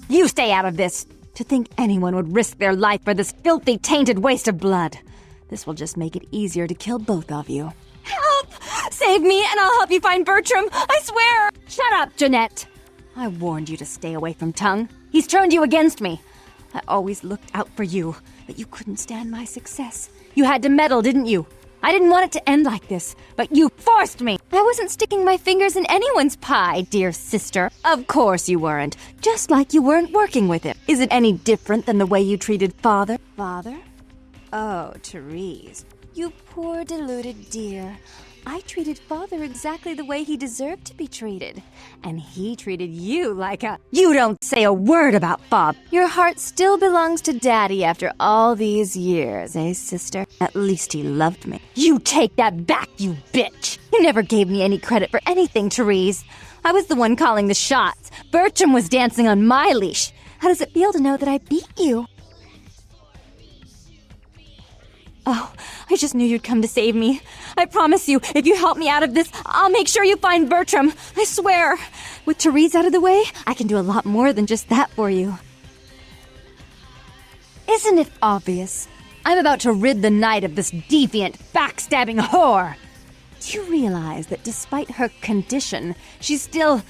You stay out of this. To think anyone would risk their life for this filthy, tainted waste of blood. This will just make it easier to kill both of you. Help! Save me and I'll help you find Bertram, I swear! Shut up, Jeanette! I warned you to stay away from Tongue. He's turned you against me. I always looked out for you, but you couldn't stand my success. You had to meddle, didn't you? I didn't want it to end like this, but you forced me. I wasn't sticking my fingers in anyone's pie, dear sister. Of course you weren't. Just like you weren't working with him. Is it any different than the way you treated Father? Father? Oh, Therese. You poor deluded dear. I treated Father exactly the way he deserved to be treated. And he treated you like a... You don't say a word about Bob. Your heart still belongs to Daddy after all these years, eh, sister? At least he loved me. You take that back, you bitch! You never gave me any credit for anything, Therese. I was the one calling the shots. Bertram was dancing on my leash. How does it feel to know that I beat you? Oh, I just knew you'd come to save me. I promise you, if you help me out of this, I'll make sure you find Bertram. I swear. With Therese out of the way, I can do a lot more than just that for you. Isn't it obvious? I'm about to rid the night of this deviant, backstabbing whore. Do you realize that despite her condition, she still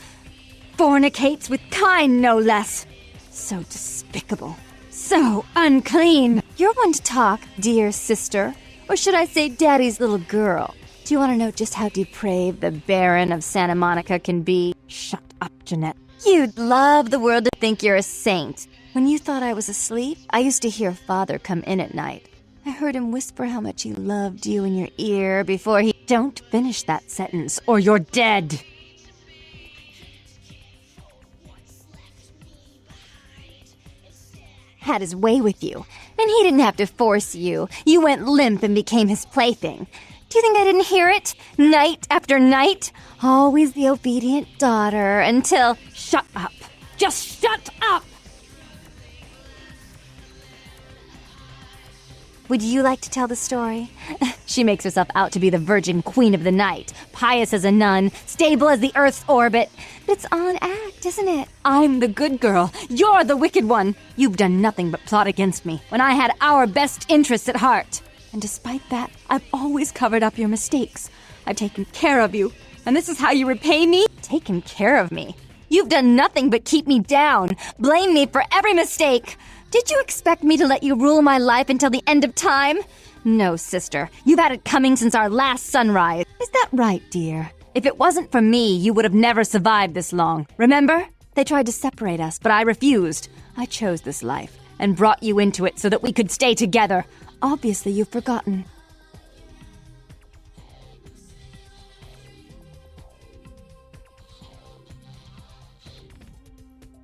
fornicates with Kine, no less? So despicable. So unclean. You're one to talk, dear sister. Or should I say daddy's little girl? Do you want to know just how depraved the Baron of Santa Monica can be? Shut up, Jeanette. You'd love the world to think you're a saint. When you thought I was asleep, I used to hear Father come in at night. I heard him whisper how much he loved you in your ear before he... Don't finish that sentence, or you're dead. Had his way with you, and he didn't have to force you. You went limp and became his plaything. Do you think I didn't hear it? Night after night? Always the obedient daughter until... Shut up. Just shut up! Would you like to tell the story? She makes herself out to be the virgin queen of the night, pious as a nun, stable as the Earth's orbit. But it's all an act, isn't it? I'm the good girl. You're the wicked one. You've done nothing but plot against me when I had our best interests at heart. And despite that, I've always covered up your mistakes. I've taken care of you. And this is how you repay me? Taken care of me. You've done nothing but keep me down, blame me for every mistake. Did you expect me to let you rule my life until the end of time? No, sister. You've had it coming since our last sunrise. Is that right, dear? If it wasn't for me, you would have never survived this long. Remember? They tried to separate us, but I refused. I chose this life and brought you into it so that we could stay together. Obviously, you've forgotten.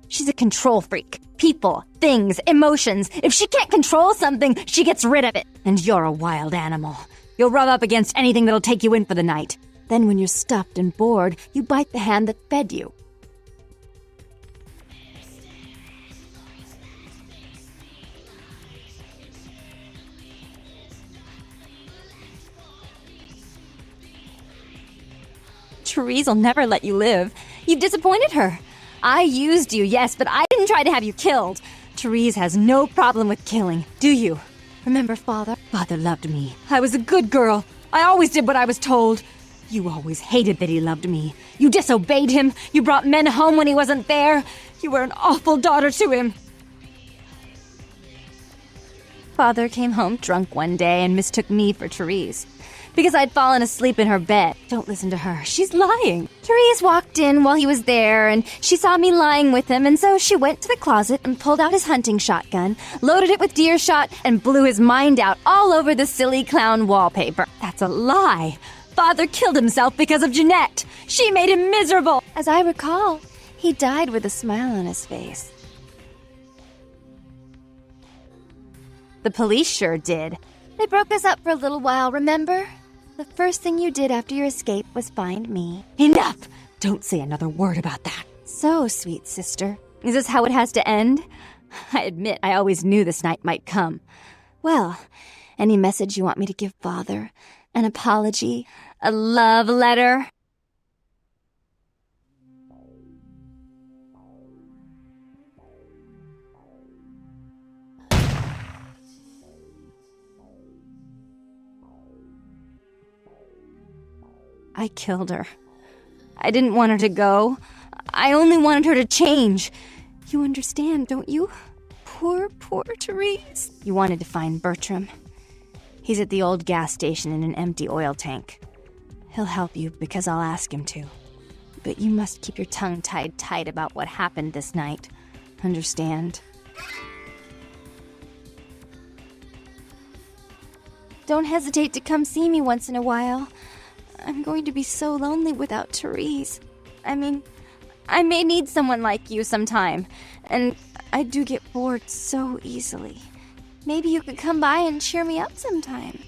She's a control freak. People, things, emotions. If she can't control something, she gets rid of it. And you're a wild animal. You'll rub up against anything that'll take you in for the night. Then when you're stuffed and bored, you bite the hand that fed you. Therese will never let you live. You've disappointed her. I used you, yes, but I didn't try to have you killed. Therese has no problem with killing, do you? Remember Father? Father loved me. I was a good girl. I always did what I was told. You always hated that he loved me. You disobeyed him. You brought men home when he wasn't there. You were an awful daughter to him. Father came home drunk one day and mistook me for Therese. Because I'd fallen asleep in her bed. Don't listen to her. She's lying. Therese walked in while he was there, and she saw me lying with him, and so she went to the closet and pulled out his hunting shotgun, loaded it with deer shot, and blew his mind out all over the silly clown wallpaper. That's a lie. Father killed himself because of Jeanette. She made him miserable. As I recall, he died with a smile on his face. The police sure did. They broke us up for a little while, remember? The first thing you did after your escape was find me. Enough! Don't say another word about that. So, sweet sister, is this how it has to end? I admit I always knew this night might come. Well, any message you want me to give Father? An apology? A love letter? I killed her. I didn't want her to go. I only wanted her to change. You understand, don't you? Poor Therese. You wanted to find Bertram. He's at the old gas station in an empty oil tank. He'll help you because I'll ask him to. But you must keep your tongue tied tight about what happened this night. Understand? Don't hesitate to come see me once in a while. I'm going to be so lonely without Therese. I mean, I may need someone like you sometime, and I do get bored so easily. Maybe you could come by and cheer me up sometime.